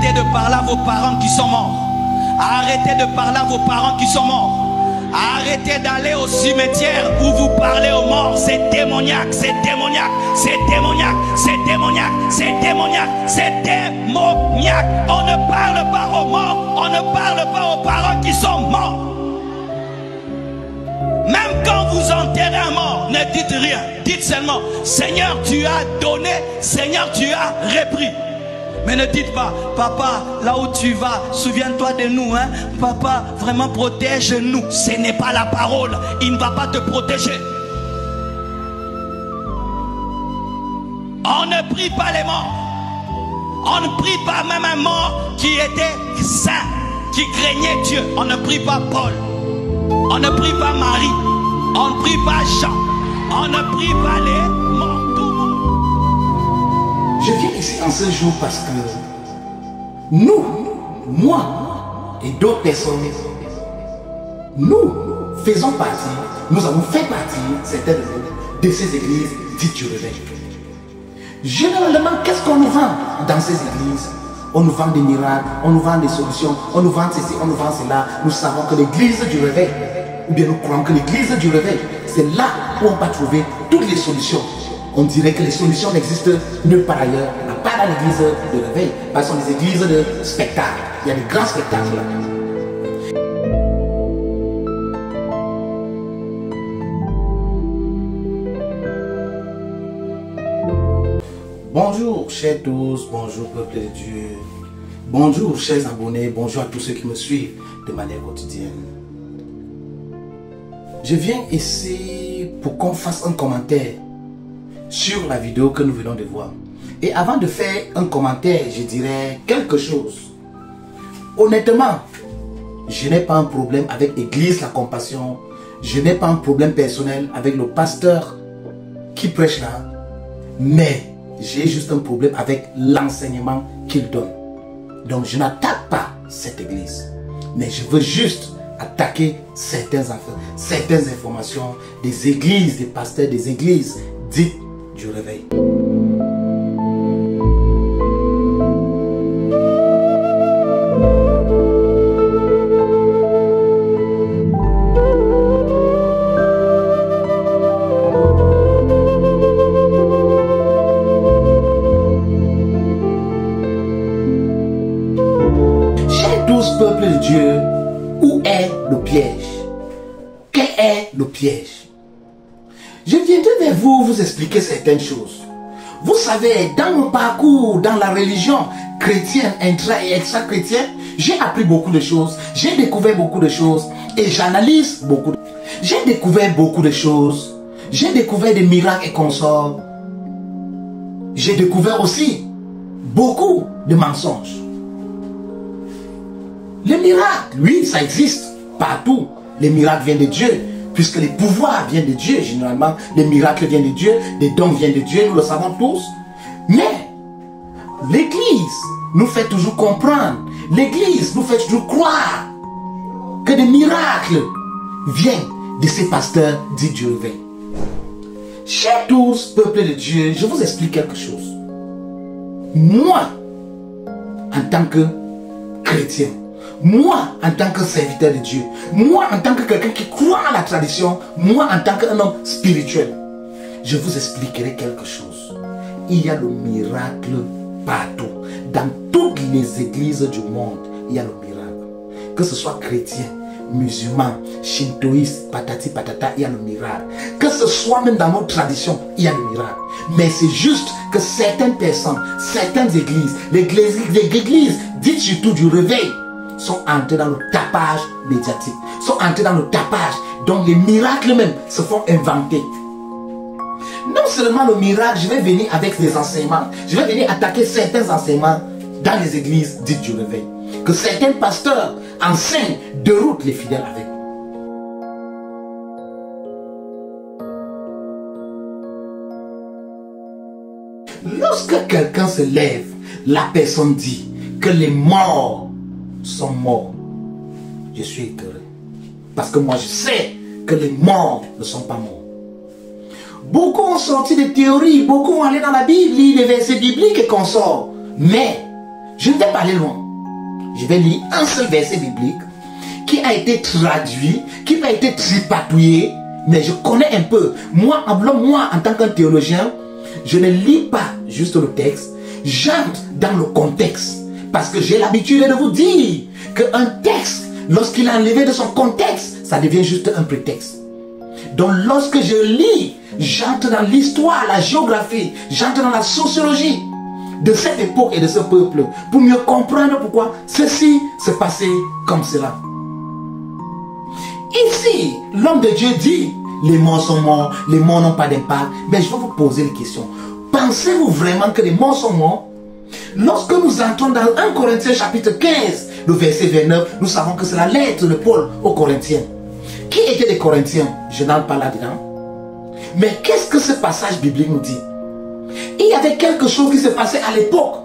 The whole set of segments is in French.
Arrêtez de parler à vos parents qui sont morts. Arrêtez de parler à vos parents qui sont morts. Arrêtez d'aller au cimetière où vous parlez aux morts. C'est démoniaque, c'est démoniaque, c'est démoniaque, c'est démoniaque, c'est démoniaque, c'est démoniaque. On ne parle pas aux morts, on ne parle pas aux parents qui sont morts. Même quand vous enterrez un mort, ne dites rien. Dites seulement, Seigneur, tu as donné, Seigneur, tu as repris. Mais ne dites pas, papa, là où tu vas, souviens-toi de nous, hein. Papa, vraiment protège-nous. Ce n'est pas la parole, il ne va pas te protéger. On ne prie pas les morts. On ne prie pas même un mort qui était saint, qui craignait Dieu. On ne prie pas Paul. On ne prie pas Marie. On ne prie pas Jean. On ne prie pas les morts. Tout le monde. Je viens ici en ce jour parce que nous, moi et d'autres personnes, nous faisons partie, nous avons fait partie, certaines de ces églises dites du réveil. Généralement, qu'est-ce qu'on nous vend dans ces églises? On nous vend des miracles, on nous vend des solutions, on nous vend ceci, on nous vend cela. Nous savons que l'église du réveil, ou bien nous croyons que l'église du réveil, c'est là où on va trouver toutes les solutions. On dirait que les solutions n'existent nulle part ailleurs, à part dans l'église de réveil. Parce que ce sont des églises de spectacle. Il y a des grands spectacles là. Bonjour chers tous, bonjour peuple de Dieu, bonjour chers abonnés, bonjour à tous ceux qui me suivent de manière quotidienne. Je viens ici pour qu'on fasse un commentaire sur la vidéo que nous venons de voir. Et avant de faire un commentaire, je dirais quelque chose. Honnêtement, je n'ai pas un problème avec l'Église La Compassion, je n'ai pas un problème personnel avec le pasteur qui prêche là, mais j'ai juste un problème avec l'enseignement qu'il donne. Donc je n'attaque pas cette église, mais je veux juste attaquer certaines informations des églises, des pasteurs, des églises dites du réveil. Peuple de Dieu, où est le piège? Quel est le piège? Je viendrai vers vous expliquer certaines choses. Vous savez, dans mon parcours, dans la religion chrétienne, intra et extra-chrétienne, j'ai appris beaucoup de choses, j'ai découvert beaucoup de choses et j'analyse beaucoup. J'ai découvert beaucoup de choses, j'ai découvert des miracles et consorts. J'ai découvert aussi beaucoup de mensonges. Les miracles, oui, ça existe partout. Les miracles viennent de Dieu, puisque les pouvoirs viennent de Dieu. Généralement, les miracles viennent de Dieu, les dons viennent de Dieu, nous le savons tous. Mais l'Église nous fait toujours comprendre, l'Église nous fait toujours croire que des miracles viennent de ces pasteurs dits du réveil. Chers tous, peuple de Dieu, je vous explique quelque chose. Moi, en tant que chrétien, moi, en tant que serviteur de Dieu, moi, en tant que quelqu'un qui croit à la tradition, moi, en tant qu'un homme spirituel, je vous expliquerai quelque chose. Il y a le miracle partout. Dans toutes les églises du monde, il y a le miracle. Que ce soit chrétien, musulman, shintoïste, patati patata, il y a le miracle. Que ce soit même dans notre tradition, il y a le miracle. Mais c'est juste que certaines personnes, certaines églises, les églises dites surtout du réveil, sont entrés dans le tapage médiatique, sont entrés dans le tapage, dont les miracles même se font inventer. Non seulement le miracle, je vais venir avec des enseignements, je vais venir attaquer certains enseignements dans les églises dites du réveil, que certains pasteurs enseignent, déroutent les fidèles avec. Lorsque quelqu'un se lève, la personne dit que les morts sont morts. Je suis écœuré. Parce que moi je sais que les morts ne sont pas morts. Beaucoup ont sorti des théories, beaucoup vont aller dans la Bible, lire les versets bibliques et consorts. Mais Je ne vais pas aller loin. Je vais lire un seul verset biblique qui a été traduit, qui a été tripatouillé, mais je connais un peu. Moi, en tant qu'un théologien, je ne lis pas juste le texte, j'entre dans le contexte. Parce que j'ai l'habitude de vous dire qu'un texte, lorsqu'il est enlevé de son contexte, ça devient juste un prétexte. Donc lorsque je lis, j'entre dans l'histoire, la géographie, j'entre dans la sociologie de cette époque et de ce peuple pour mieux comprendre pourquoi ceci se passait comme cela. Ici, l'homme de Dieu dit, les morts sont morts, les morts n'ont pas d'impact. Mais je vais vous poser une question. Pensez-vous vraiment que les morts sont morts? Lorsque nous entrons dans 1 Corinthiens chapitre 15, le verset 29, nous savons que c'est la lettre de Paul aux Corinthiens. Qui étaient les Corinthiens? Je n'en parle pas là-dedans. Mais qu'est-ce que ce passage biblique nous dit? Il y avait quelque chose qui se passait à l'époque.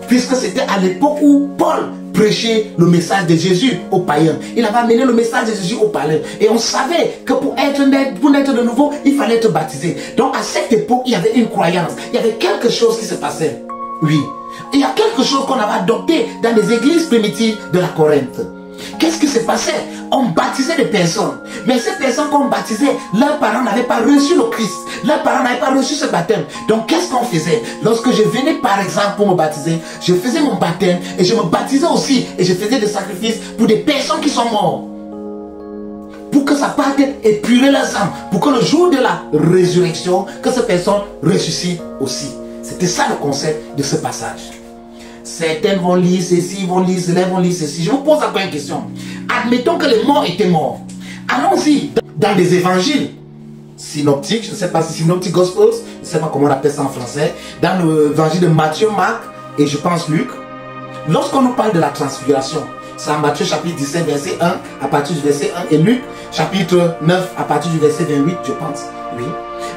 Puisque c'était à l'époque où Paul prêchait le message de Jésus aux païens. Il avait amené le message de Jésus aux païens. Et on savait que pour naître de nouveau, il fallait être baptisé. Donc à cette époque, il y avait une croyance. Il y avait quelque chose qui se passait. Oui. Il y a quelque chose qu'on avait adopté dans les églises primitives de la Corinthe. Qu'est-ce qui se passait? On baptisait des personnes. Mais ces personnes qu'on baptisait, leurs parents n'avaient pas reçu le Christ. Leurs parents n'avaient pas reçu ce baptême. Donc qu'est-ce qu'on faisait? Lorsque je venais par exemple pour me baptiser, je faisais mon baptême et je me baptisais aussi. Et je faisais des sacrifices pour des personnes qui sont mortes. Pour que ça parte épurer leurs âmes. Pour que le jour de la résurrection, que ces personnes ressuscitent aussi. C'était ça le concept de ce passage. Certains vont lire ceci, vont lire cela, vont lire ceci. Je vous pose encore une question. Admettons que les morts étaient morts. Allons-y dans des évangiles synoptiques, je ne sais pas si synoptic gospels, je ne sais pas comment on appelle ça en français, dans l'évangile de Matthieu, Marc et je pense Luc. Lorsqu'on nous parle de la transfiguration, c'est en Matthieu chapitre 17 verset 1 à partir du verset 1 et Luc chapitre 9 à partir du verset 28, je pense. Oui.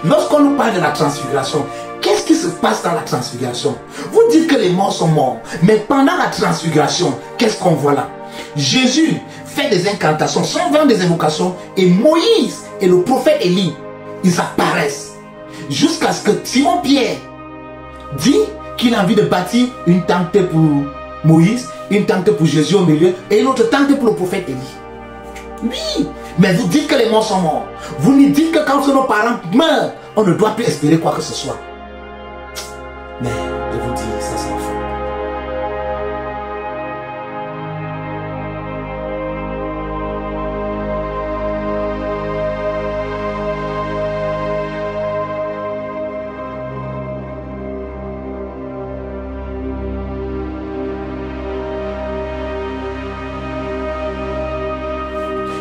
Lorsqu'on nous parle de la transfiguration, qu'est-ce qui se passe dans la transfiguration? Vous dites que les morts sont morts, mais pendant la transfiguration, qu'est-ce qu'on voit là? Jésus fait des incantations, sont vraiment des invocations, et Moïse et le prophète Élie, ils apparaissent. Jusqu'à ce que Simon-Pierre dit qu'il a envie de bâtir une tente pour Moïse, une tente pour Jésus au milieu, et une autre tente pour le prophète Élie. Oui, mais vous dites que les morts sont morts. Vous nous dites que quand nos parents meurent, on ne doit plus espérer quoi que ce soit. Mais je vous dis, ça c'est faux.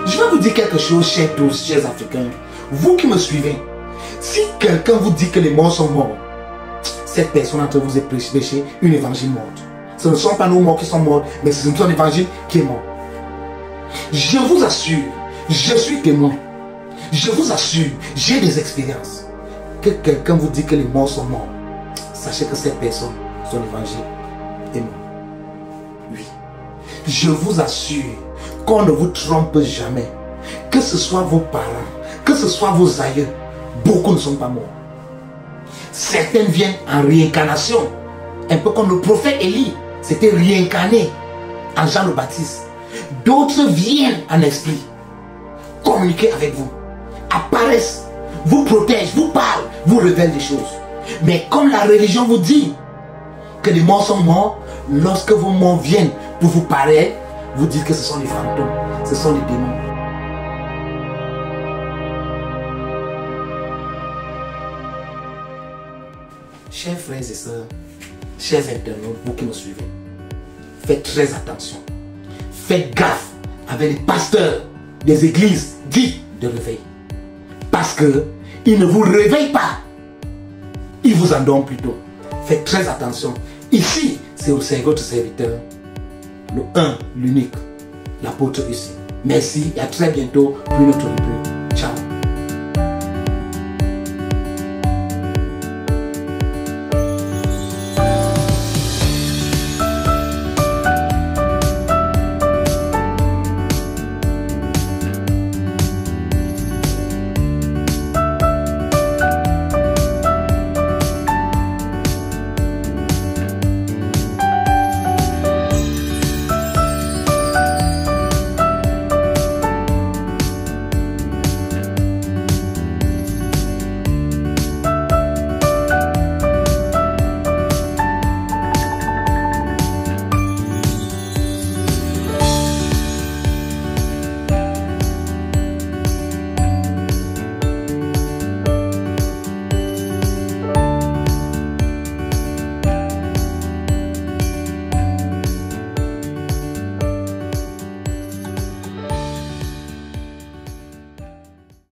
Je vais vous dire quelque chose, chers tous, chers Africains. Vous qui me suivez, si quelqu'un vous dit que les morts sont morts, cette personne entre vous est prêché une évangile morte. Ce ne sont pas nos morts qui sont morts, mais c'est un évangile qui est mort. Je vous assure, je suis témoin. Je vous assure, j'ai des expériences. Que quelqu'un vous dit que les morts sont morts, sachez que cette personne, son évangile est mort. Oui. Je vous assure qu'on ne vous trompe jamais. Que ce soit vos parents, que ce soit vos aïeux, beaucoup ne sont pas morts. Certaines viennent en réincarnation. Un peu comme le prophète Élie, c'était réincarné en Jean le Baptiste. D'autres viennent en esprit, communiquer avec vous, apparaissent, vous protègent, vous parlent, vous révèlent des choses. Mais comme la religion vous dit que les morts sont morts, lorsque vos morts viennent pour vous parler, vous dites que ce sont les fantômes, ce sont les démons. Chers frères et sœurs, chers internautes, vous qui me suivez, faites très attention. Faites gaffe avec les pasteurs des églises dites de réveil. Parce qu'ils ne vous réveillent pas. Ils vous endorment plutôt. Faites très attention. Ici, c'est votre serviteur. Le un, l'unique, l'apôtre ici. Merci et à très bientôt pour une autre rubrique.